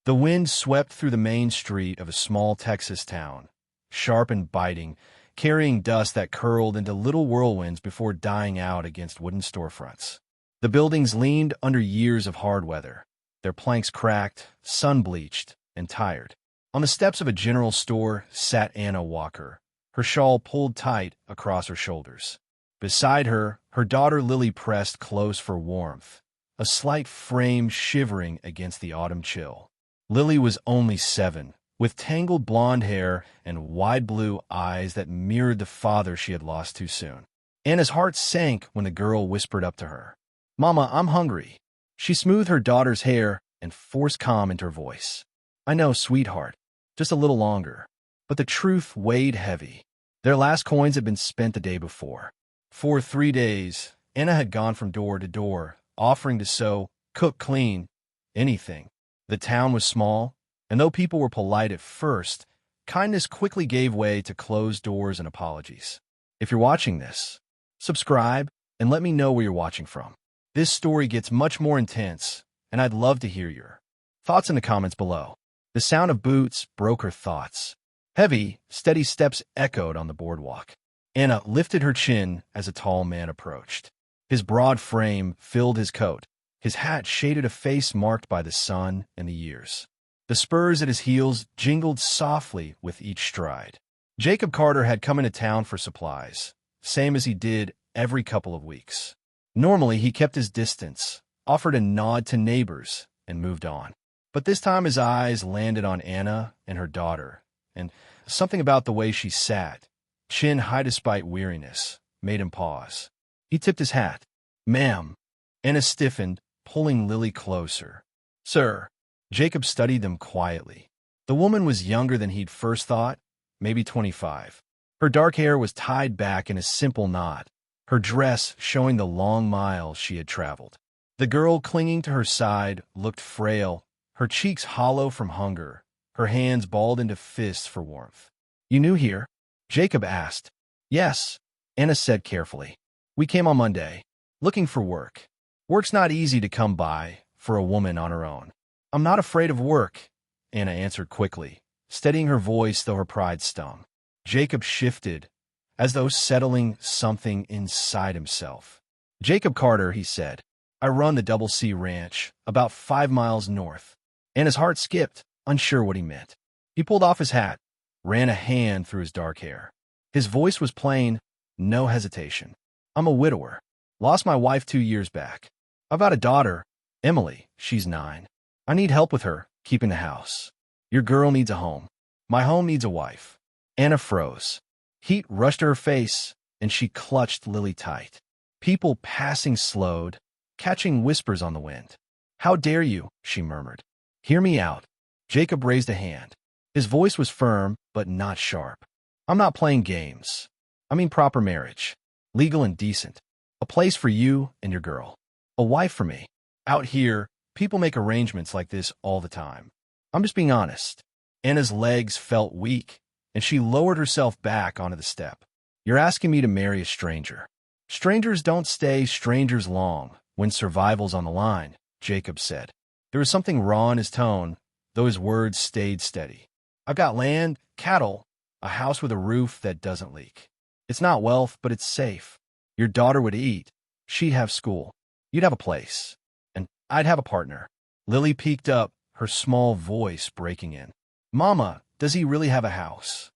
The wind swept through the main street of a small Texas town, sharp and biting, carrying dust that curled into little whirlwinds before dying out against wooden storefronts. The buildings leaned under years of hard weather, their planks cracked, sun-bleached, and tired. On the steps of a general store sat Anna Walker, her shawl pulled tight across her shoulders. Beside her, her daughter Lily pressed close for warmth, a slight frame shivering against the autumn chill. Lily was only 7, with tangled blonde hair and wide blue eyes that mirrored the father she had lost too soon. Anna's heart sank when the girl whispered up to her, "Mama, I'm hungry." She smoothed her daughter's hair and forced calm into her voice. "I know, sweetheart, just a little longer." But the truth weighed heavy. Their last coins had been spent the day before. For 3 days, Anna had gone from door to door, offering to sew, cook, clean, anything. The town was small, and though people were polite at first, kindness quickly gave way to closed doors and apologies. If you're watching this, subscribe and let me know where you're watching from. This story gets much more intense, and I'd love to hear your thoughts in the comments below. The sound of boots broke her thoughts. Heavy, steady steps echoed on the boardwalk. Anna lifted her chin as a tall man approached. His broad frame filled his coat. His hat shaded a face marked by the sun and the years. The spurs at his heels jingled softly with each stride. Jacob Carter had come into town for supplies, same as he did every couple of weeks. Normally, he kept his distance, offered a nod to neighbors, and moved on. But this time his eyes landed on Anna and her daughter, and something about the way she sat, chin high despite weariness, made him pause. He tipped his hat. "Ma'am." Anna stiffened, pulling Lily closer. "Sir." Jacob studied them quietly. The woman was younger than he'd first thought, maybe 25. Her dark hair was tied back in a simple knot, her dress showing the long miles she had traveled. The girl clinging to her side looked frail, her cheeks hollow from hunger, her hands balled into fists for warmth. "You new here?" Jacob asked. "Yes," Anna said carefully. "We came on Monday, looking for work. Work's not easy to come by for a woman on her own." "I'm not afraid of work," Anna answered quickly, steadying her voice though her pride stung. Jacob shifted, as though settling something inside himself. "Jacob Carter," he said. "I run the Double C Ranch, about 5 miles north." Anna's heart skipped, unsure what he meant. He pulled off his hat, ran a hand through his dark hair. His voice was plain, no hesitation. "I'm a widower. Lost my wife 2 years back. I've got a daughter, Emily. She's 9. I need help with her, keeping the house. Your girl needs a home. My home needs a wife." Anna froze. Heat rushed to her face, and she clutched Lily tight. People passing slowed, catching whispers on the wind. "How dare you?" she murmured. "Hear me out." Jacob raised a hand. His voice was firm, but not sharp. "I'm not playing games. I mean proper marriage. Legal and decent. A place for you and your girl. A wife for me. Out here, people make arrangements like this all the time. I'm just being honest." Anna's legs felt weak, and she lowered herself back onto the step. "You're asking me to marry a stranger. Strangers don't stay strangers long when survival's on the line," Jacob said. There was something raw in his tone, though his words stayed steady. "I've got land, cattle, a house with a roof that doesn't leak. It's not wealth, but it's safe. Your daughter would eat. She'd have school. You'd have a place. And I'd have a partner." Lily peeked up, her small voice breaking in. "Mama, does he really have a house?"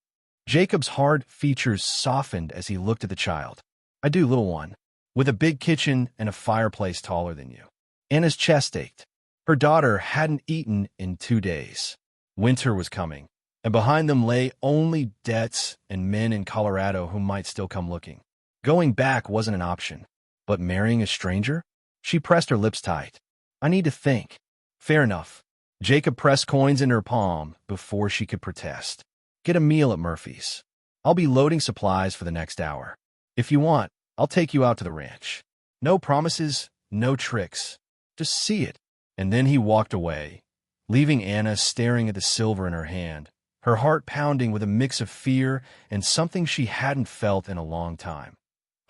Jacob's hard features softened as he looked at the child. "I do, little one. With a big kitchen and a fireplace taller than you." Anna's chest ached. Her daughter hadn't eaten in 2 days. Winter was coming, and behind them lay only debts and men in Colorado who might still come looking. Going back wasn't an option. But marrying a stranger? She pressed her lips tight. "I need to think." "Fair enough." Jacob pressed coins in her palm before she could protest. "Get a meal at Murphy's. I'll be loading supplies for the next hour. If you want, I'll take you out to the ranch. No promises, no tricks. Just see it." And then he walked away, leaving Anna staring at the silver in her hand, her heart pounding with a mix of fear and something she hadn't felt in a long time: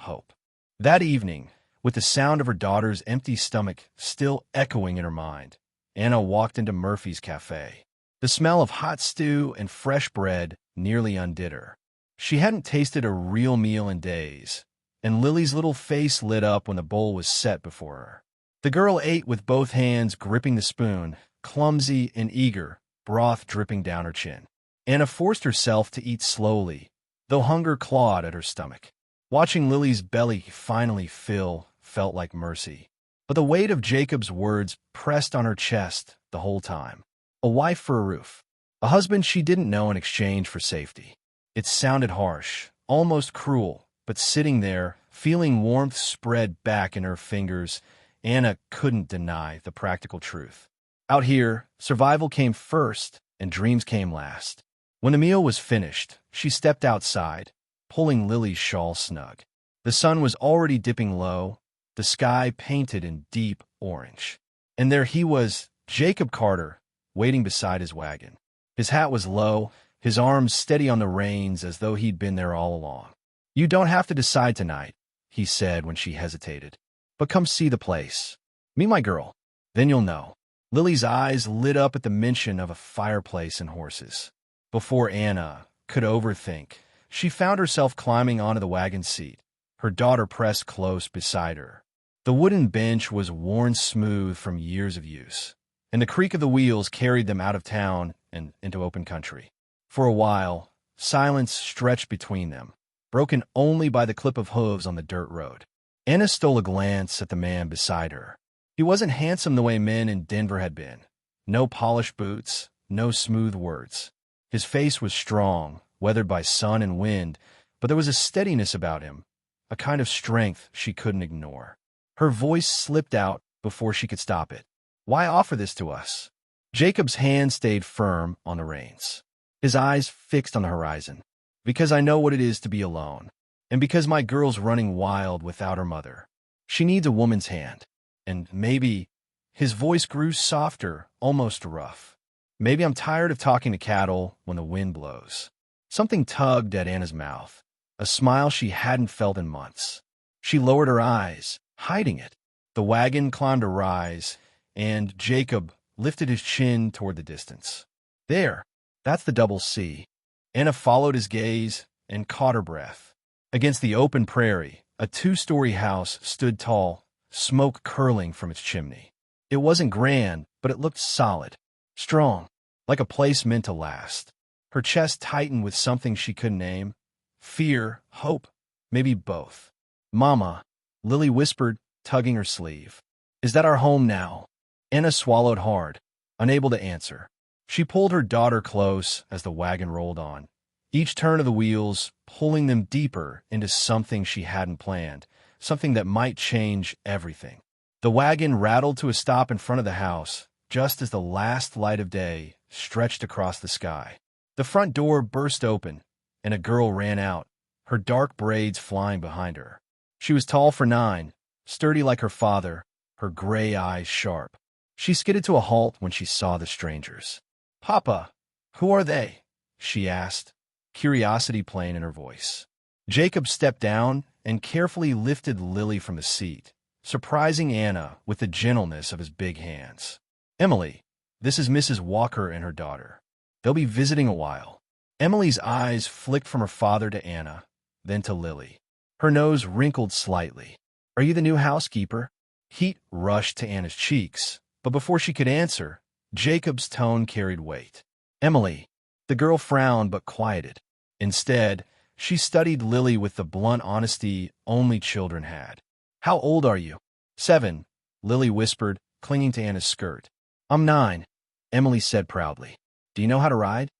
hope. That evening, with the sound of her daughter's empty stomach still echoing in her mind, Anna walked into Murphy's cafe. The smell of hot stew and fresh bread nearly undid her. She hadn't tasted a real meal in days, and Lily's little face lit up when the bowl was set before her. The girl ate with both hands gripping the spoon, clumsy and eager, broth dripping down her chin. Anna forced herself to eat slowly, though hunger clawed at her stomach. Watching Lily's belly finally fill felt like mercy. But the weight of Jacob's words pressed on her chest the whole time. A wife for a roof. A husband she didn't know in exchange for safety. It sounded harsh, almost cruel, but sitting there, feeling warmth spread back in her fingers, Anna couldn't deny the practical truth. Out here, survival came first and dreams came last. When the meal was finished, she stepped outside, pulling Lily's shawl snug. The sun was already dipping low, the sky painted in deep orange. And there he was, Jacob Carter, waiting beside his wagon. His hat was low, his arms steady on the reins as though he'd been there all along. "You don't have to decide tonight," he said when she hesitated. "But come see the place. Meet my girl. Then you'll know." Lily's eyes lit up at the mention of a fireplace and horses. Before Anna could overthink, she found herself climbing onto the wagon seat, her daughter pressed close beside her. The wooden bench was worn smooth from years of use, and the creak of the wheels carried them out of town and into open country. For a while, silence stretched between them, broken only by the clip of hooves on the dirt road. Anna stole a glance at the man beside her. He wasn't handsome the way men in Denver had been. No polished boots, no smooth words. His face was strong, weathered by sun and wind, but there was a steadiness about him, a kind of strength she couldn't ignore. Her voice slipped out before she could stop it. "Why offer this to us?" Jacob's hand stayed firm on the reins, his eyes fixed on the horizon. "Because I know what it is to be alone, and because my girl's running wild without her mother. She needs a woman's hand. And maybe," his voice grew softer, almost rough, "maybe I'm tired of talking to cattle when the wind blows." Something tugged at Anna's mouth, a smile she hadn't felt in months. She lowered her eyes, hiding it. The wagon climbed a rise, and Jacob lifted his chin toward the distance. "There, that's the double C." Anna followed his gaze and caught her breath. Against the open prairie, a two-story house stood tall, smoke curling from its chimney. It wasn't grand, but it looked solid, strong, like a place meant to last. Her chest tightened with something she couldn't name. Fear, hope, maybe both. "Mama," Lily whispered, tugging her sleeve. "Is that our home now?" Anna swallowed hard, unable to answer. She pulled her daughter close as the wagon rolled on, each turn of the wheels pulling them deeper into something she hadn't planned, something that might change everything. The wagon rattled to a stop in front of the house, just as the last light of day stretched across the sky. The front door burst open, and a girl ran out, her dark braids flying behind her. She was tall for 9, sturdy like her father, her gray eyes sharp. She skidded to a halt when she saw the strangers. "Papa, who are they?" she asked, curiosity playing in her voice. Jacob stepped down and carefully lifted Lily from the seat, surprising Anna with the gentleness of his big hands. "Emily, this is Mrs. Walker and her daughter. They'll be visiting a while." Emily's eyes flicked from her father to Anna, then to Lily. Her nose wrinkled slightly. "Are you the new housekeeper?" Heat rushed to Anna's cheeks, but before she could answer, Jacob's tone carried weight. "Emily." The girl frowned but quieted. Instead, she studied Lily with the blunt honesty only children had. "How old are you?" "7," Lily whispered, clinging to Anna's skirt. "I'm 9," Emily said proudly. "Do you know how to ride?"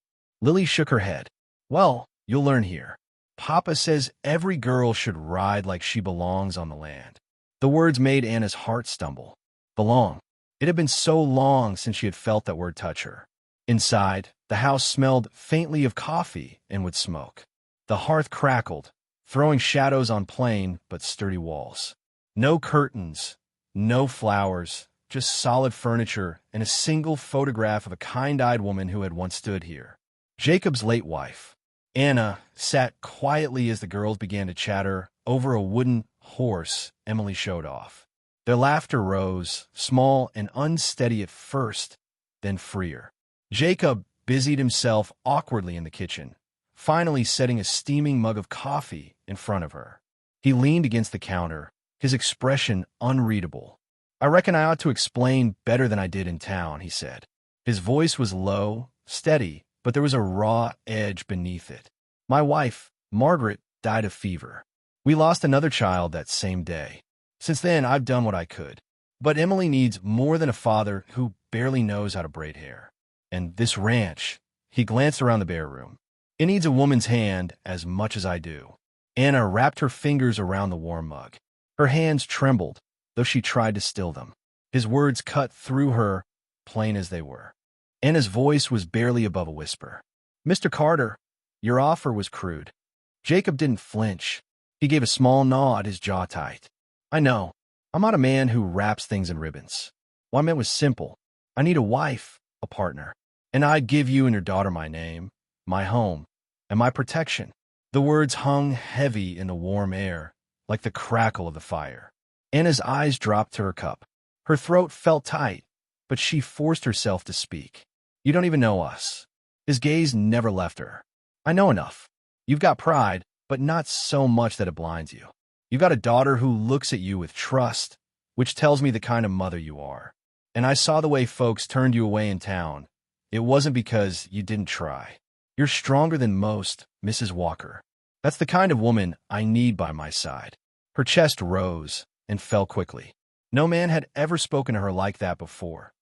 Lily shook her head. "Well, you'll learn here. Papa says every girl should ride like she belongs on the land." The words made Anna's heart stumble. Belong. It had been so long since she had felt that word touch her. Inside, the house smelled faintly of coffee and wood smoke. The hearth crackled, throwing shadows on plain but sturdy walls. No curtains, no flowers, just solid furniture and a single photograph of a kind-eyed woman who had once stood here. Jacob's late wife. Anna sat quietly as the girls began to chatter over a wooden horse Emily showed off. Their laughter rose, small and unsteady at first, then freer. Jacob busied himself awkwardly in the kitchen, finally setting a steaming mug of coffee in front of her. He leaned against the counter, his expression unreadable. "I reckon I ought to explain better than I did in town," he said. His voice was low, steady, but there was a raw edge beneath it. "My wife, Margaret, died of fever. We lost another child that same day. Since then, I've done what I could. But Emily needs more than a father who barely knows how to braid hair. And this ranch," he glanced around the bare room, "it needs a woman's hand as much as I do." Anna wrapped her fingers around the warm mug. Her hands trembled, though she tried to still them. His words cut through her, plain as they were. Anna's voice was barely above a whisper. "Mr. Carter, your offer was crude." Jacob didn't flinch. He gave a small nod, his jaw tight. "I know. I'm not a man who wraps things in ribbons. What I meant was simple. I need a wife, a partner. And I'd give you and your daughter my name, my home, and my protection." The words hung heavy in the warm air, like the crackle of the fire. Anna's eyes dropped to her cup. Her throat felt tight, but she forced herself to speak. "You don't even know us." His gaze never left her. "I know enough. You've got pride, but not so much that it blinds you. You've got a daughter who looks at you with trust, which tells me the kind of mother you are. And I saw the way folks turned you away in town. It wasn't because you didn't try. You're stronger than most, Mrs. Walker. That's the kind of woman I need by my side." Her chest rose and fell quickly. No man had ever spoken to her like that before,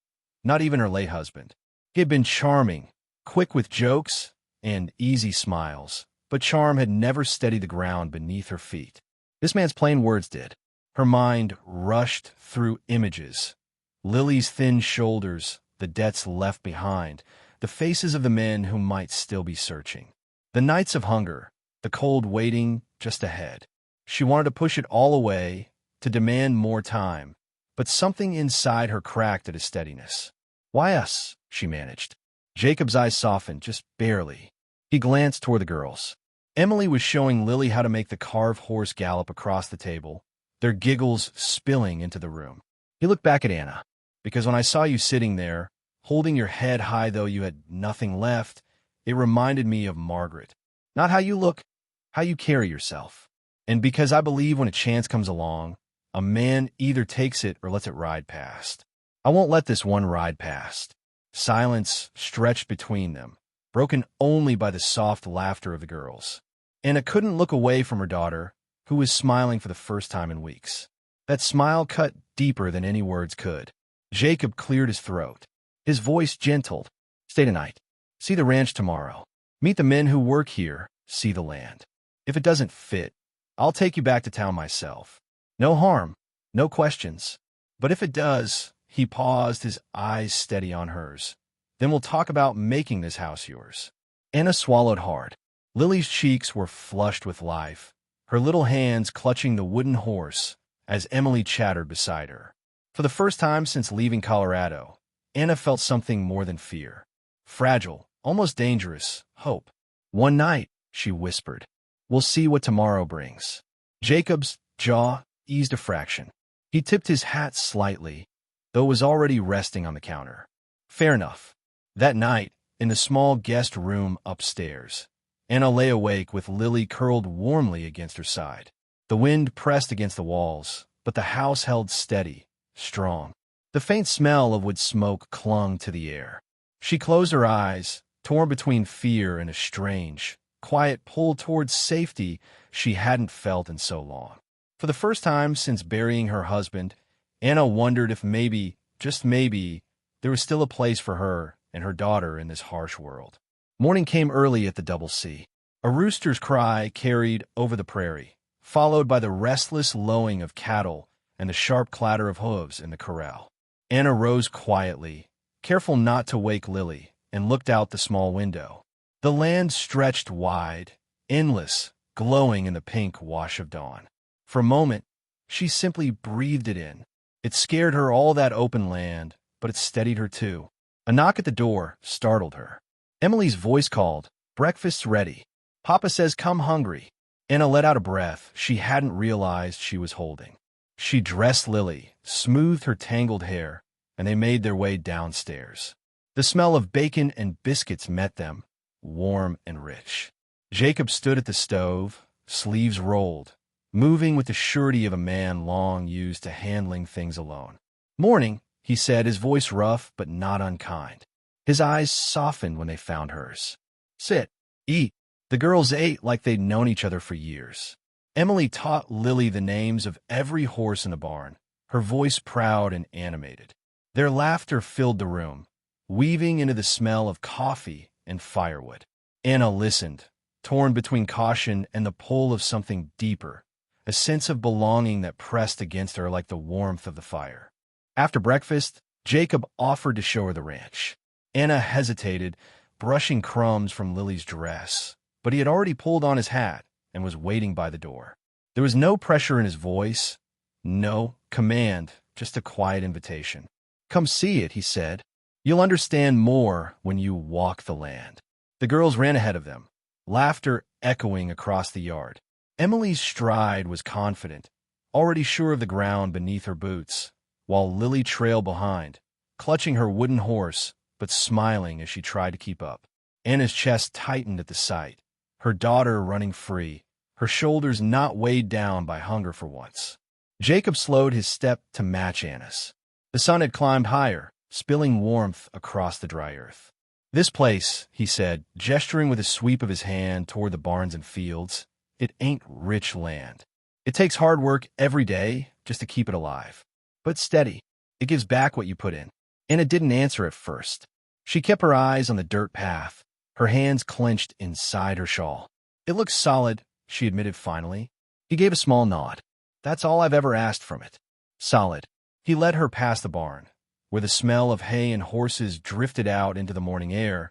not even her late husband. He had been charming, quick with jokes and easy smiles, but charm had never steadied the ground beneath her feet. This man's plain words did. Her mind rushed through images. Lily's thin shoulders, the debts left behind, the faces of the men who might still be searching. The nights of hunger, the cold waiting just ahead. She wanted to push it all away, to demand more time, but something inside her cracked at his steadiness. "Why us?" she managed. Jacob's eyes softened, just barely. He glanced toward the girls. Emily was showing Lily how to make the carved horse gallop across the table, their giggles spilling into the room. He looked back at Anna. "Because when I saw you sitting there, holding your head high though you had nothing left, it reminded me of Margaret. Not how you look, how you carry yourself. And because I believe when a chance comes along, a man either takes it or lets it ride past. I won't let this one ride past." Silence stretched between them, broken only by the soft laughter of the girls. Anna couldn't look away from her daughter, who was smiling for the first time in weeks. That smile cut deeper than any words could. Jacob cleared his throat. His voice gentled. "Stay tonight. See the ranch tomorrow. Meet the men who work here. See the land. If it doesn't fit, I'll take you back to town myself. No harm, no questions. But if it does," he paused, his eyes steady on hers, "then we'll talk about making this house yours." Anna swallowed hard. Lily's cheeks were flushed with life, her little hands clutching the wooden horse as Emily chattered beside her. For the first time since leaving Colorado, Anna felt something more than fear. Fragile, almost dangerous, hope. "One night," she whispered. "We'll see what tomorrow brings." Jacob's jaw eased a fraction. He tipped his hat slightly, though it was already resting on the counter. Fair enough. That night, in the small guest room upstairs, Anna lay awake with Lily curled warmly against her side. The wind pressed against the walls, but the house held steady, strong. The faint smell of wood smoke clung to the air. She closed her eyes, torn between fear and a strange, quiet pull towards safety she hadn't felt in so long. For the first time since burying her husband, Anna wondered if maybe, just maybe, there was still a place for her and her daughter in this harsh world. Morning came early at the Double C. A rooster's cry carried over the prairie, followed by the restless lowing of cattle and the sharp clatter of hooves in the corral. Anna rose quietly, careful not to wake Lily, and looked out the small window. The land stretched wide, endless, glowing in the pink wash of dawn. For a moment, she simply breathed it in. It scared her, all that open land, but it steadied her too. A knock at the door startled her. Emily's voice called, "Breakfast's ready. Papa says come hungry." Anna let out a breath she hadn't realized she was holding. She dressed Lily, smoothed her tangled hair, and they made their way downstairs. The smell of bacon and biscuits met them, warm and rich. Jacob stood at the stove, sleeves rolled, moving with the surety of a man long used to handling things alone. "Morning," he said, his voice rough but not unkind. His eyes softened when they found hers. "Sit. Eat." The girls ate like they'd known each other for years. Emily taught Lily the names of every horse in the barn, her voice proud and animated. Their laughter filled the room, weaving into the smell of coffee and firewood. Anna listened, torn between caution and the pull of something deeper, a sense of belonging that pressed against her like the warmth of the fire. After breakfast, Jacob offered to show her the ranch. Anna hesitated, brushing crumbs from Lily's dress, but he had already pulled on his hat and was waiting by the door. There was no pressure in his voice, no command, just a quiet invitation. "Come see it," he said. "You'll understand more when you walk the land." The girls ran ahead of them, laughter echoing across the yard. Emily's stride was confident, already sure of the ground beneath her boots, while Lily trailed behind, clutching her wooden horse, but smiling as she tried to keep up. Anna's chest tightened at the sight, her daughter running free, her shoulders not weighed down by hunger for once. Jacob slowed his step to match Anna's. The sun had climbed higher, spilling warmth across the dry earth. "This place," he said, gesturing with a sweep of his hand toward the barns and fields, "it ain't rich land. It takes hard work every day just to keep it alive. But steady. It gives back what you put in." Anna didn't answer at first. She kept her eyes on the dirt path, her hands clenched inside her shawl. "It looks solid," she admitted finally. He gave a small nod. "That's all I've ever asked from it. Solid." He led her past the barn, where the smell of hay and horses drifted out into the morning air,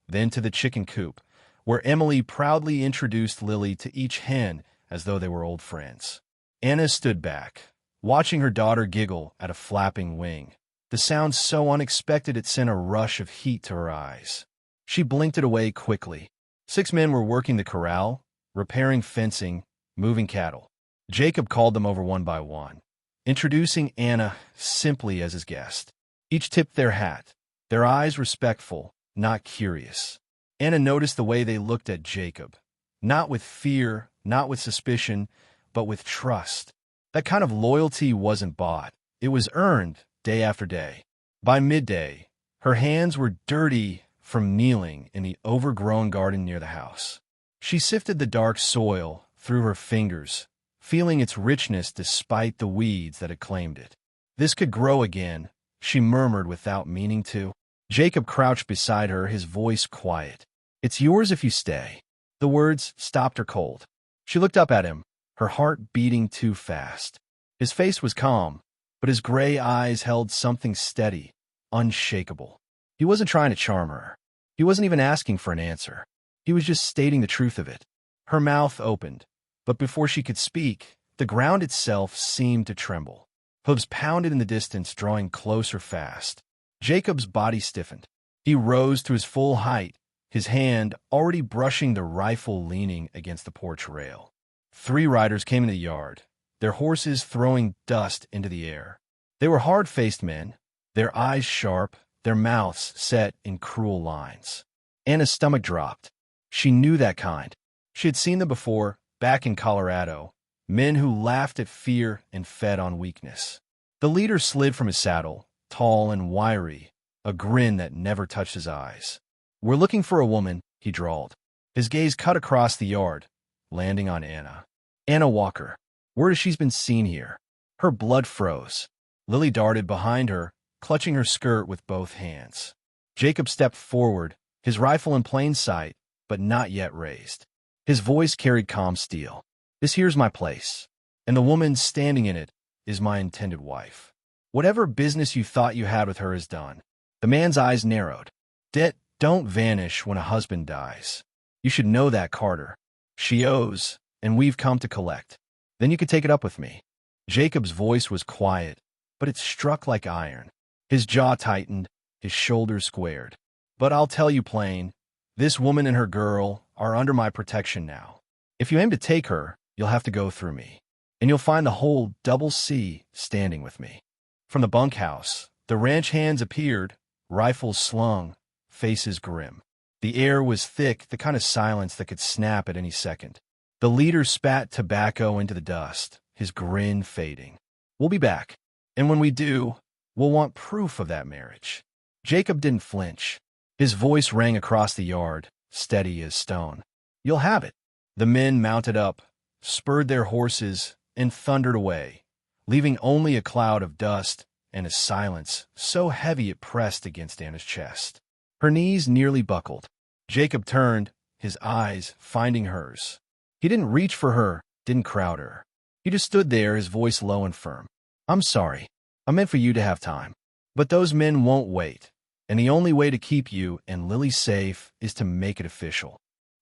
then to the chicken coop, where Emily proudly introduced Lily to each hen as though they were old friends. Anna stood back, watching her daughter giggle at a flapping wing. The sound so unexpected it sent a rush of heat to her eyes. She blinked it away quickly. 6 men were working the corral, repairing fencing, moving cattle. Jacob called them over one by one, introducing Anna simply as his guest. Each tipped their hat, their eyes respectful, not curious. Anna noticed the way they looked at Jacob, not with fear, not with suspicion, but with trust. That kind of loyalty wasn't bought. It was earned day after day. By midday, her hands were dirty from kneeling in the overgrown garden near the house. She sifted the dark soil through her fingers, feeling its richness despite the weeds that had claimed it. "This could grow again," she murmured without meaning to. Jacob crouched beside her, his voice quiet. "It's yours if you stay." The words stopped her cold. She looked up at him, her heart beating too fast. His face was calm, but his gray eyes held something steady, unshakable. He wasn't trying to charm her. He wasn't even asking for an answer. He was just stating the truth of it. Her mouth opened, but before she could speak, the ground itself seemed to tremble. Hooves pounded in the distance, drawing closer fast. Jacob's body stiffened. He rose to his full height, his hand already brushing the rifle leaning against the porch rail. 3 riders came into the yard, their horses throwing dust into the air. They were hard-faced men, their eyes sharp, their mouths set in cruel lines. Anna's stomach dropped. She knew that kind. She had seen them before, back in Colorado, men who laughed at fear and fed on weakness. The leader slid from his saddle, tall and wiry, a grin that never touched his eyes. "We're looking for a woman," he drawled. His gaze cut across the yard, landing on Anna. "Anna Walker. Word is she's been seen here." Her blood froze. Lily darted behind her, clutching her skirt with both hands. Jacob stepped forward, his rifle in plain sight, but not yet raised. His voice carried calm steel. "This here's my place, and the woman standing in it is my intended wife. Whatever business you thought you had with her is done." The man's eyes narrowed. "Debt don't vanish when a husband dies. You should know that, Carter. She owes, and we've come to collect. Then you could take it up with me." Jacob's voice was quiet, but it struck like iron. His jaw tightened, his shoulders squared. "But I'll tell you plain, this woman and her girl are under my protection now. If you aim to take her, you'll have to go through me." and you'll find the whole double C standing with me. From the bunkhouse, the ranch hands appeared, rifles slung, faces grim. The air was thick, the kind of silence that could snap at any second. The leader spat tobacco into the dust, his grin fading. We'll be back, and when we do, we'll want proof of that marriage. Jacob didn't flinch. His voice rang across the yard, steady as stone. You'll have it. The men mounted up, spurred their horses, and thundered away, leaving only a cloud of dust and a silence so heavy it pressed against Anna's chest. Her knees nearly buckled. Jacob turned, his eyes finding hers. He didn't reach for her, didn't crowd her. He just stood there, his voice low and firm. I'm sorry. I meant for you to have time. But those men won't wait, and the only way to keep you and Lily safe is to make it official.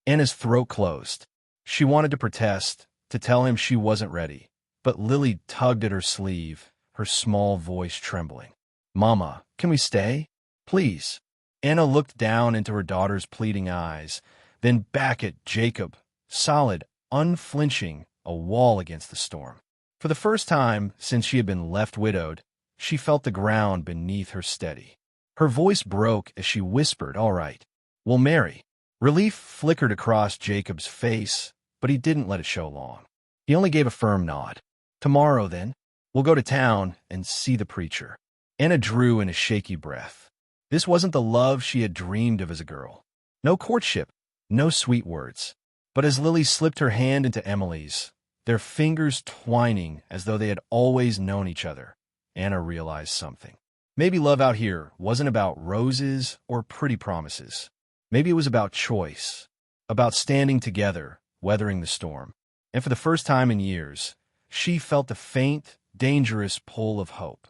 Anna's throat closed. She wanted to protest, to tell him she wasn't ready, but Lily tugged at her sleeve, her small voice trembling. Mama, can we stay? Please. Anna looked down into her daughter's pleading eyes, then back at Jacob, solid, unflinching, a wall against the storm. For the first time since she had been left widowed, she felt the ground beneath her steady. Her voice broke as she whispered, all right, we'll marry. Relief flickered across Jacob's face, but he didn't let it show long. He only gave a firm nod. Tomorrow, then, we'll go to town and see the preacher. Anna drew in a shaky breath. This wasn't the love she had dreamed of as a girl. No courtship, no sweet words. But as Lily slipped her hand into Emily's, their fingers twining as though they had always known each other, Anna realized something. Maybe love out here wasn't about roses or pretty promises. Maybe it was about choice, about standing together, weathering the storm. And for the first time in years, she felt the faint, dangerous pull of hope.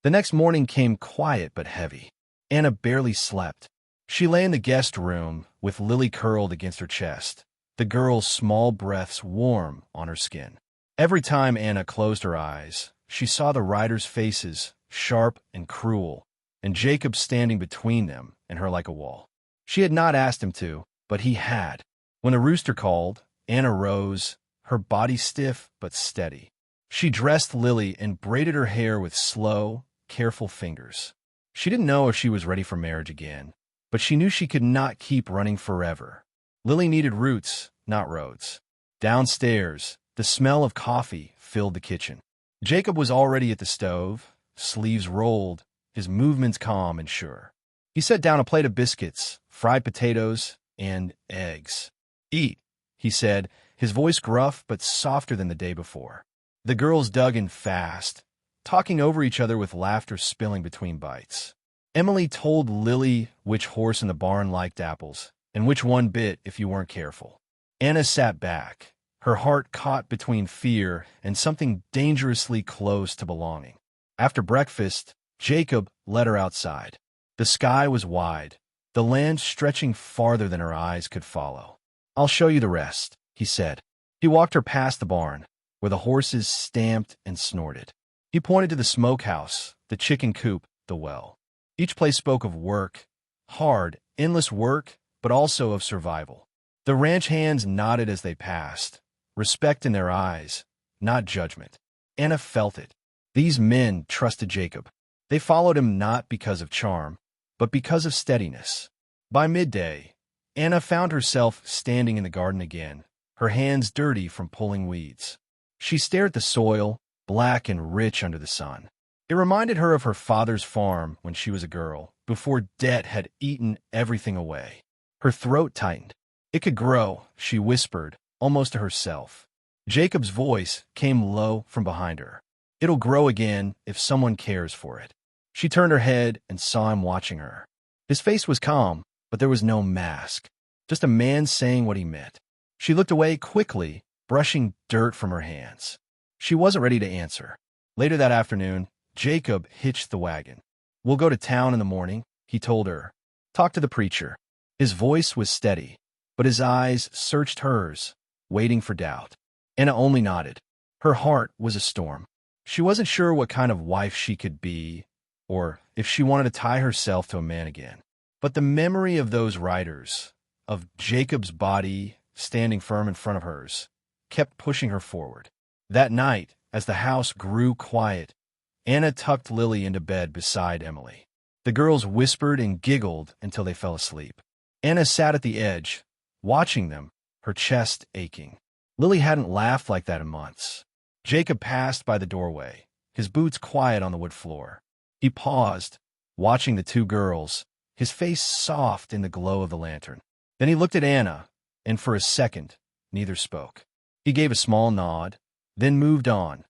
The next morning came quiet but heavy. Anna barely slept. She lay in the guest room with Lily curled against her chest, the girl's small breaths warm on her skin. Every time Anna closed her eyes, she saw the riders' faces, sharp and cruel, and Jacob standing between them and her like a wall. She had not asked him to, but he had. When the rooster called, Anna rose, her body stiff but steady. She dressed Lily and braided her hair with slow, careful fingers. She didn't know if she was ready for marriage again, but she knew she could not keep running forever. Lily needed roots, not roads. Downstairs, the smell of coffee filled the kitchen. Jacob was already at the stove, sleeves rolled, his movements calm and sure. He set down a plate of biscuits, fried potatoes, and eggs. Eat, he said, his voice gruff but softer than the day before. The girls dug in fast, talking over each other with laughter spilling between bites. Emily told Lily which horse in the barn liked apples, and which one bit if you weren't careful. Anna sat back, her heart caught between fear and something dangerously close to belonging. After breakfast, Jacob led her outside. The sky was wide, the land stretching farther than her eyes could follow. I'll show you the rest, he said. He walked her past the barn, where the horses stamped and snorted. He pointed to the smokehouse, the chicken coop, the well. Each place spoke of work, hard, endless work, but also of survival. The ranch hands nodded as they passed, respect in their eyes, not judgment. Anna felt it. These men trusted Jacob. They followed him not because of charm, but because of steadiness. By midday, Anna found herself standing in the garden again, her hands dirty from pulling weeds. She stared at the soil, black and rich under the sun. It reminded her of her father's farm when she was a girl, before debt had eaten everything away. Her throat tightened. It could grow, she whispered, almost to herself. Jacob's voice came low from behind her. It'll grow again if someone cares for it. She turned her head and saw him watching her. His face was calm, but there was no mask, just a man saying what he meant. She looked away quickly, brushing dirt from her hands. She wasn't ready to answer. Later that afternoon, Jacob hitched the wagon. We'll go to town in the morning, he told her. Talk to the preacher. His voice was steady, but his eyes searched hers, waiting for doubt. Anna only nodded. Her heart was a storm. She wasn't sure what kind of wife she could be, or if she wanted to tie herself to a man again. But the memory of those riders, of Jacob's body standing firm in front of hers, kept pushing her forward. That night, as the house grew quiet, Anna tucked Lily into bed beside Emily. The girls whispered and giggled until they fell asleep. Anna sat at the edge, watching them, her chest aching. Lily hadn't laughed like that in months. Jacob passed by the doorway, his boots quiet on the wood floor. He paused, watching the two girls, his face soft in the glow of the lantern. Then he looked at Anna, and for a second, neither spoke. He gave a small nod, then moved on,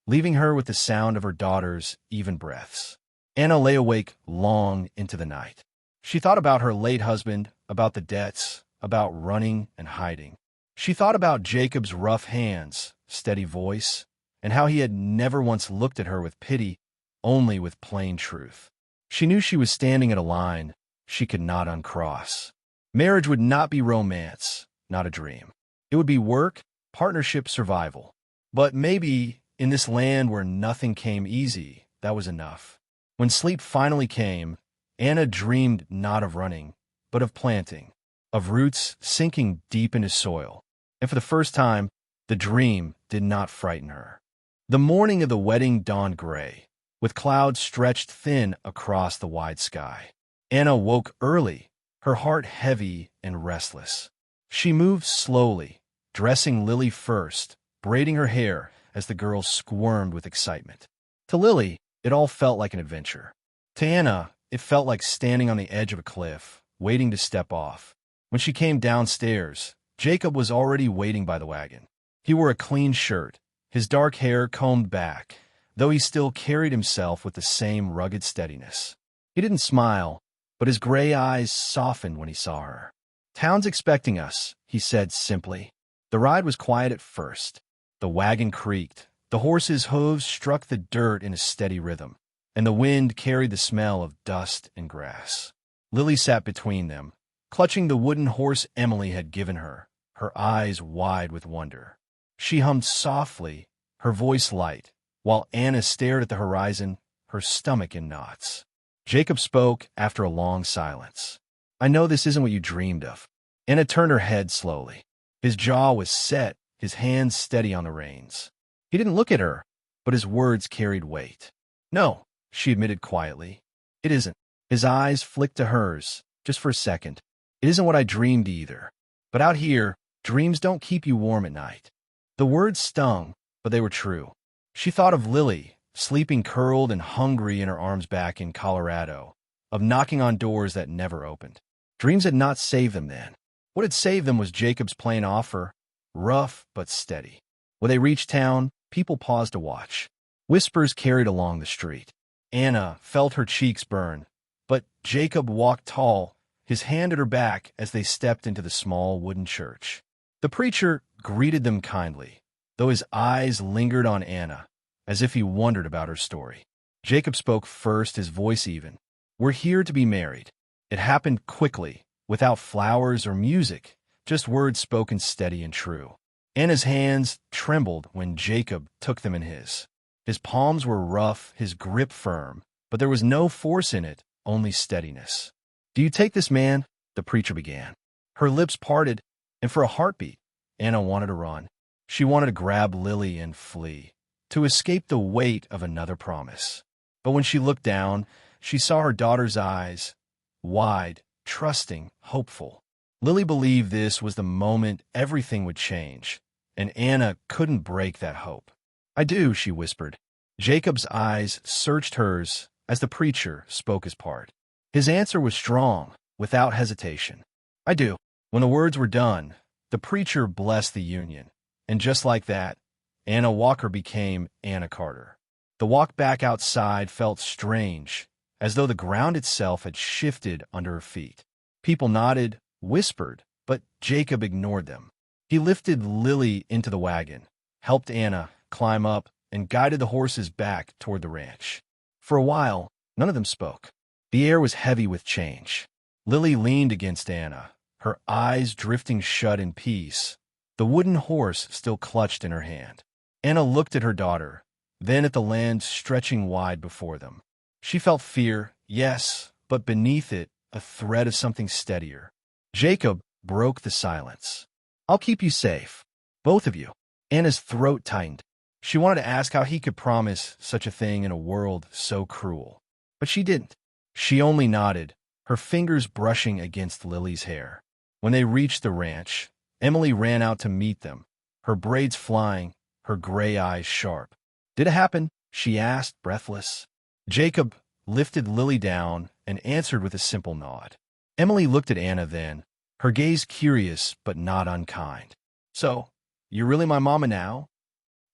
leaving her with the sound of her daughter's even breaths. Anna lay awake long into the night. She thought about her late husband, about the debts, about running and hiding. She thought about Jacob's rough hands, steady voice, and how he had never once looked at her with pity, only with plain truth. She knew she was standing at a line she could not uncross. Marriage would not be romance, not a dream. It would be work, partnership, survival. But maybe, in this land where nothing came easy, that was enough. When sleep finally came, Anna dreamed not of running, but of planting, of roots sinking deep into soil. And for the first time, the dream did not frighten her. The morning of the wedding dawned gray, with clouds stretched thin across the wide sky. Anna woke early, her heart heavy and restless. She moved slowly, dressing Lily first, braiding her hair as the girls squirmed with excitement. To Lily, it all felt like an adventure. To Anna, it felt like standing on the edge of a cliff, waiting to step off. When she came downstairs, Jacob was already waiting by the wagon. He wore a clean shirt, his dark hair combed back, though he still carried himself with the same rugged steadiness. He didn't smile, but his gray eyes softened when he saw her. "Town's expecting us," he said simply. The ride was quiet at first. The wagon creaked, the horses' hooves struck the dirt in a steady rhythm, and the wind carried the smell of dust and grass. Lily sat between them, clutching the wooden horse Emily had given her, her eyes wide with wonder. She hummed softly, her voice light, while Anna stared at the horizon, her stomach in knots. Jacob spoke after a long silence. "I know this isn't what you dreamed of." Anna turned her head slowly. His jaw was set, his hands steady on the reins. He didn't look at her, but his words carried weight. "No," she admitted quietly. "It isn't." His eyes flicked to hers, just for a second. "It isn't what I dreamed either. But out here, dreams don't keep you warm at night." The words stung, but they were true. She thought of Lily, sleeping curled and hungry in her arms back in Colorado, of knocking on doors that never opened. Dreams had not saved them then. What had saved them was Jacob's plain offer, rough but steady. When they reached town, people paused to watch. Whispers carried along the street. Anna felt her cheeks burn, but Jacob walked tall, his hand at her back as they stepped into the small wooden church. The preacher greeted them kindly, though his eyes lingered on Anna, as if he wondered about her story. Jacob spoke first, his voice even. "We're here to be married." It happened quickly, without flowers or music, just words spoken steady and true. Anna's hands trembled when Jacob took them in his. His palms were rough, his grip firm, but there was no force in it, only steadiness. "Do you take this man?" the preacher began. Her lips parted, and for a heartbeat, Anna wanted to run. She wanted to grab Lily and flee, to escape the weight of another promise. But when she looked down, she saw her daughter's eyes, wide, trusting, hopeful. Lily believed this was the moment everything would change, and Anna couldn't break that hope. "I do," she whispered. Jacob's eyes searched hers as the preacher spoke his part. His answer was strong, without hesitation. "I do." When the words were done, the preacher blessed the union, and just like that, Anna Walker became Anna Carter. The walk back outside felt strange, as though the ground itself had shifted under her feet. People nodded, whispered, but Jacob ignored them. He lifted Lily into the wagon, helped Anna climb up, and guided the horses back toward the ranch. For a while, none of them spoke. The air was heavy with change. Lily leaned against Anna, her eyes drifting shut in peace, the wooden horse still clutched in her hand. Anna looked at her daughter, then at the land stretching wide before them. She felt fear, yes, but beneath it, a thread of something steadier. Jacob broke the silence. "I'll keep you safe. Both of you." Anna's throat tightened. She wanted to ask how he could promise such a thing in a world so cruel. But she didn't. She only nodded, her fingers brushing against Lily's hair. When they reached the ranch, Emily ran out to meet them, her braids flying, her gray eyes sharp. "Did it happen?" she asked, breathless. Jacob lifted Lily down and answered with a simple nod. Emily looked at Anna then, her gaze curious but not unkind. "So, you're really my mama now?"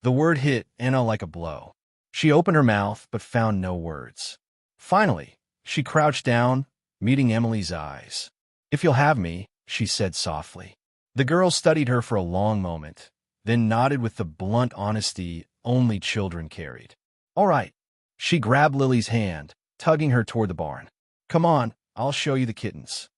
The word hit Anna like a blow. She opened her mouth but found no words. Finally, she crouched down, meeting Emily's eyes. "If you'll have me," she said softly. The girl studied her for a long moment, then nodded with the blunt honesty only children carried. "All right." She grabbed Lily's hand, tugging her toward the barn. "Come on, I'll show you the kittens."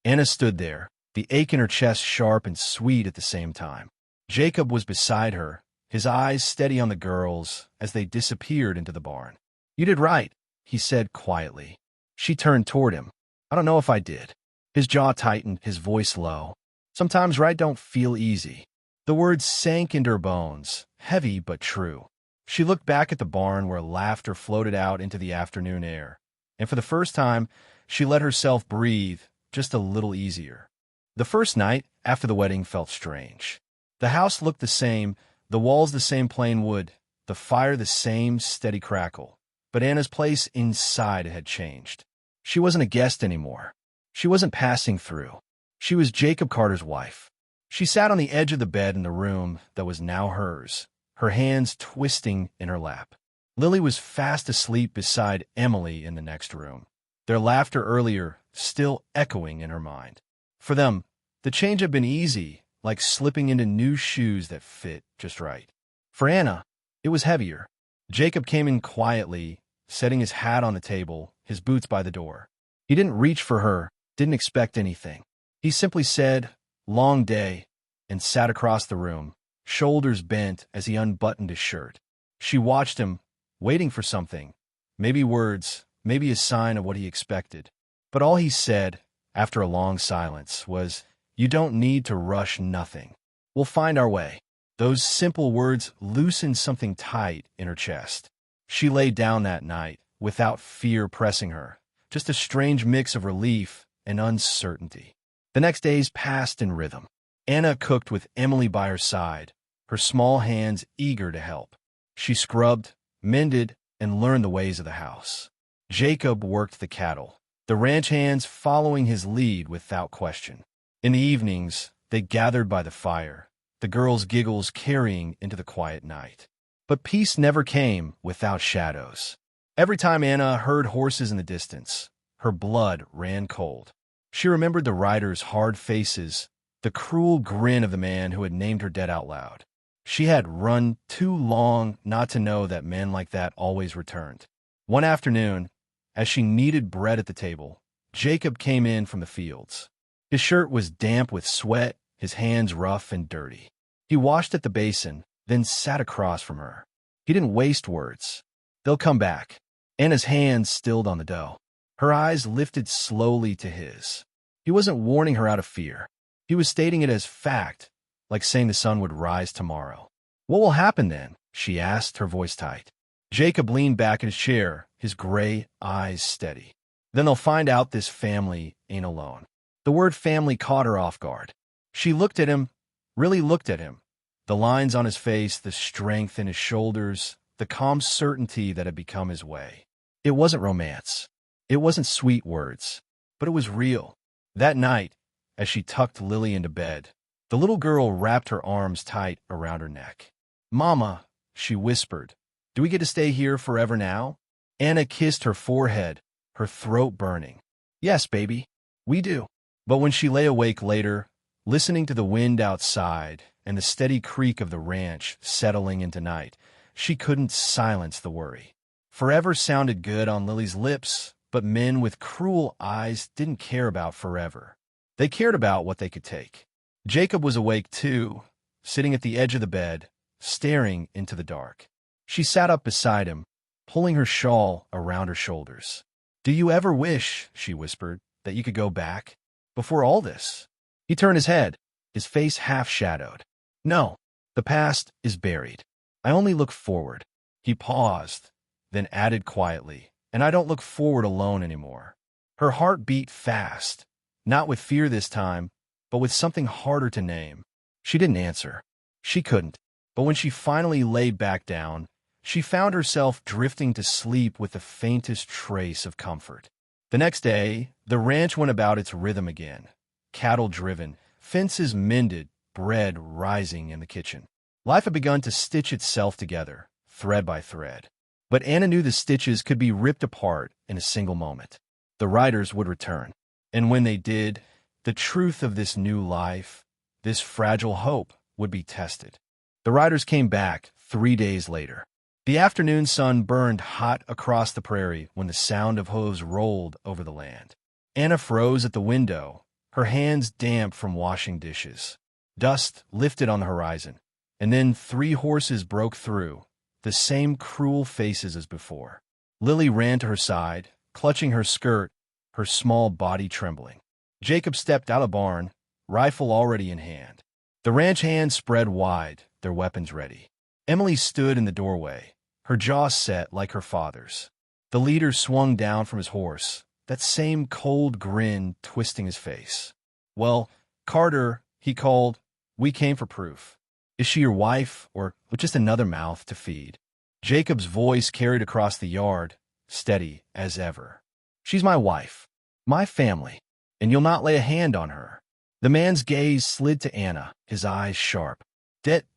Anna stood there, the ache in her chest sharp and sweet at the same time. Jacob was beside her, his eyes steady on the girls as they disappeared into the barn. "You did right," he said quietly. She turned toward him. "I don't know if I did." His jaw tightened, his voice low. "Sometimes right don't feel easy." The words sank into her bones, heavy but true. She looked back at the barn where laughter floated out into the afternoon air, and for the first time, she let herself breathe just a little easier. The first night after the wedding felt strange. The house looked the same, the walls the same plain wood, the fire the same steady crackle. But Anna's place inside had changed. She wasn't a guest anymore. She wasn't passing through. She was Jacob Carter's wife. She sat on the edge of the bed in the room that was now hers, her hands twisting in her lap. Lily was fast asleep beside Emily in the next room, their laughter earlier still echoing in her mind. For them, the change had been easy, like slipping into new shoes that fit just right. For Anna, it was heavier. Jacob came in quietly, setting his hat on the table, his boots by the door. He didn't reach for her, didn't expect anything. He simply said, "Long day," and sat across the room, shoulders bent as he unbuttoned his shirt. She watched him, waiting for something, maybe words, maybe a sign of what he expected. But all he said, after a long silence, was, "You don't need to rush nothing. We'll find our way." Those simple words loosened something tight in her chest. She lay down that night, without fear pressing her, just a strange mix of relief and uncertainty. The next days passed in rhythm. Anna cooked with Emily by her side, her small hands eager to help. She scrubbed, mended, and learned the ways of the house. Jacob worked the cattle, the ranch hands following his lead without question. In the evenings, they gathered by the fire, the girls' giggles carrying into the quiet night. But peace never came without shadows. Every time Anna heard horses in the distance, her blood ran cold. She remembered the riders' hard faces, the cruel grin of the man who had named her dead out loud. She had run too long not to know that men like that always returned. One afternoon, as she kneaded bread at the table, Jacob came in from the fields. His shirt was damp with sweat, his hands rough and dirty. He washed at the basin, then sat across from her. He didn't waste words. "They'll come back." Anna's hands stilled on the dough. Her eyes lifted slowly to his. He wasn't warning her out of fear. He was stating it as fact, like saying the sun would rise tomorrow. "What will happen then?" she asked, her voice tight. Jacob leaned back in his chair, his gray eyes steady. "Then they'll find out this family ain't alone." The word family caught her off guard. She looked at him, really looked at him. The lines on his face, the strength in his shoulders, the calm certainty that had become his way. It wasn't romance. It wasn't sweet words, but it was real. That night, as she tucked Lily into bed, the little girl wrapped her arms tight around her neck. "Mama," she whispered, "do we get to stay here forever now?" Anna kissed her forehead, her throat burning. "Yes, baby, we do." But when she lay awake later, listening to the wind outside and the steady creak of the ranch settling into night, she couldn't silence the worry. Forever sounded good on Lily's lips, but men with cruel eyes didn't care about forever. They cared about what they could take. Jacob was awake too, sitting at the edge of the bed, staring into the dark. She sat up beside him, pulling her shawl around her shoulders. "Do you ever wish," she whispered, "that you could go back? Before all this?" He turned his head, his face half-shadowed. "No, the past is buried. I only look forward." He paused, then added quietly, "And I don't look forward alone anymore." Her heart beat fast, not with fear this time, but with something harder to name. She didn't answer. She couldn't. But when she finally lay back down, she found herself drifting to sleep with the faintest trace of comfort. The next day, the ranch went about its rhythm again. Cattle driven, fences mended, bread rising in the kitchen. Life had begun to stitch itself together, thread by thread. But Anna knew the stitches could be ripped apart in a single moment. The riders would return. And when they did, the truth of this new life, this fragile hope, would be tested. The riders came back 3 days later. The afternoon sun burned hot across the prairie when the sound of hooves rolled over the land. Anna froze at the window, her hands damp from washing dishes. Dust lifted on the horizon, and then 3 horses broke through, the same cruel faces as before. Lily ran to her side, clutching her skirt, her small body trembling. Jacob stepped out of the barn, rifle already in hand. The ranch hands spread wide, their weapons ready. Emily stood in the doorway, her jaw set like her father's. The leader swung down from his horse, that same cold grin twisting his face. "Well, Carter," he called, "we came for proof. Is she your wife, or just another mouth to feed?" Jacob's voice carried across the yard, steady as ever. "She's my wife, my family, and you'll not lay a hand on her." The man's gaze slid to Anna, his eyes sharp.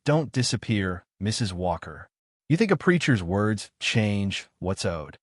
Don't disappear, Mrs. Walker. You think a preacher's words change what's owed?"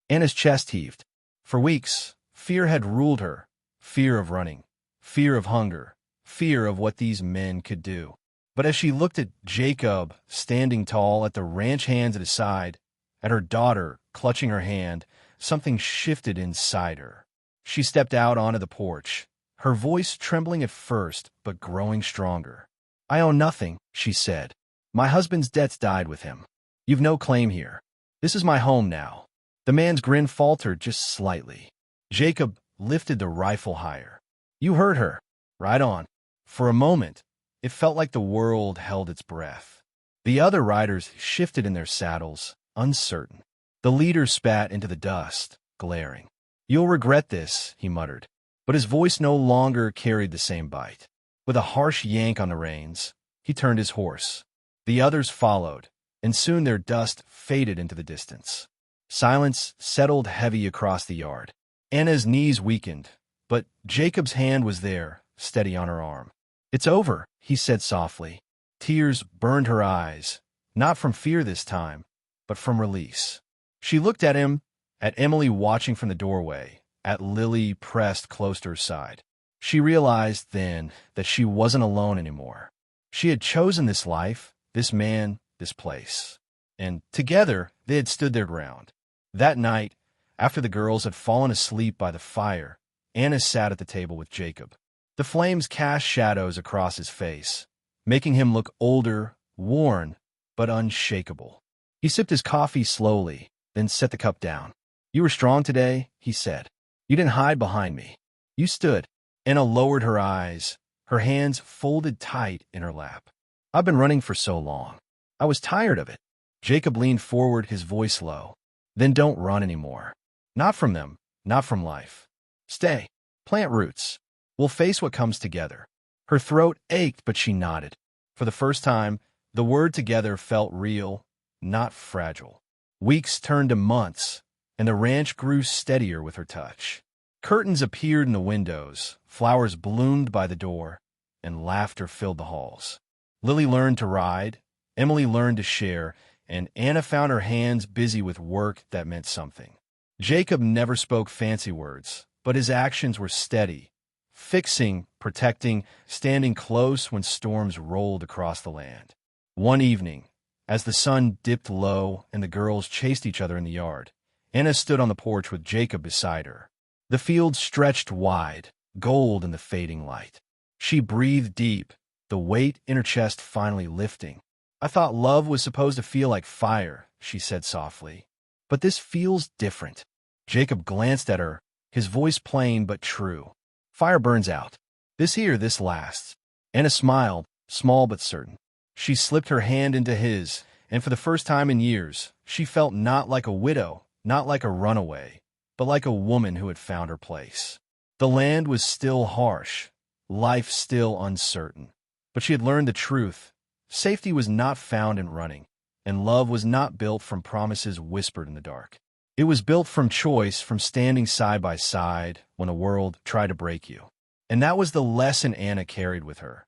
Anna's chest heaved. For weeks, fear had ruled her. Fear of running, fear of hunger, fear of what these men could do. But as she looked at Jacob standing tall, at the ranch hands at his side, at her daughter clutching her hand, something shifted inside her. She stepped out onto the porch, her voice trembling at first, but growing stronger. "I own nothing," she said. "My husband's debts died with him. You've no claim here. This is my home now." The man's grin faltered just slightly. Jacob lifted the rifle higher. "You heard her. Right on." For a moment, it felt like the world held its breath. The other riders shifted in their saddles, uncertain. The leader spat into the dust, glaring. "You'll regret this," he muttered. But his voice no longer carried the same bite. With a harsh yank on the reins, he turned his horse. The others followed, and soon their dust faded into the distance. Silence settled heavy across the yard. Anna's knees weakened, but Jacob's hand was there, steady on her arm. "It's over," he said softly. Tears burned her eyes, not from fear this time, but from release. She looked at him, at Emily watching from the doorway, at Lily pressed close to her side. She realized then that she wasn't alone anymore. She had chosen this life, this man, this place. And together, they had stood their ground. That night, after the girls had fallen asleep by the fire, Anna sat at the table with Jacob. The flames cast shadows across his face, making him look older, worn, but unshakable. He sipped his coffee slowly, then set the cup down. "You were strong today," he said. "You didn't hide behind me. You stood." Anna lowered her eyes, her hands folded tight in her lap. "I've been running for so long. I was tired of it." Jacob leaned forward, his voice low. "Then don't run anymore. Not from them, not from life. Stay. Plant roots. We'll face what comes together." Her throat ached, but she nodded. For the first time, the word together felt real, not fragile. Weeks turned to months, and the ranch grew steadier with her touch. Curtains appeared in the windows, flowers bloomed by the door, and laughter filled the halls. Lily learned to ride, Emily learned to share, and Anna found her hands busy with work that meant something. Jacob never spoke fancy words, but his actions were steady, fixing, protecting, standing close when storms rolled across the land. One evening, as the sun dipped low and the girls chased each other in the yard, Anna stood on the porch with Jacob beside her. The field stretched wide, gold in the fading light. She breathed deep, the weight in her chest finally lifting. "I thought love was supposed to feel like fire," she said softly. "But this feels different." Jacob glanced at her, his voice plain but true. "Fire burns out. This lasts." Anna smiled, small but certain. She slipped her hand into his, And for the first time in years, she felt not like a widow, not like a runaway, but like a woman who had found her place. The land was still harsh, life still uncertain, but she had learned the truth. Safety was not found in running, and love was not built from promises whispered in the dark. It was built from choice, from standing side by side when the world tried to break you. And that was the lesson Anna carried with her.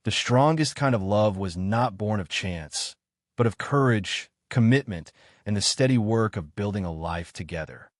The strongest kind of love was not born of chance, but of courage, commitment, and the steady work of building a life together.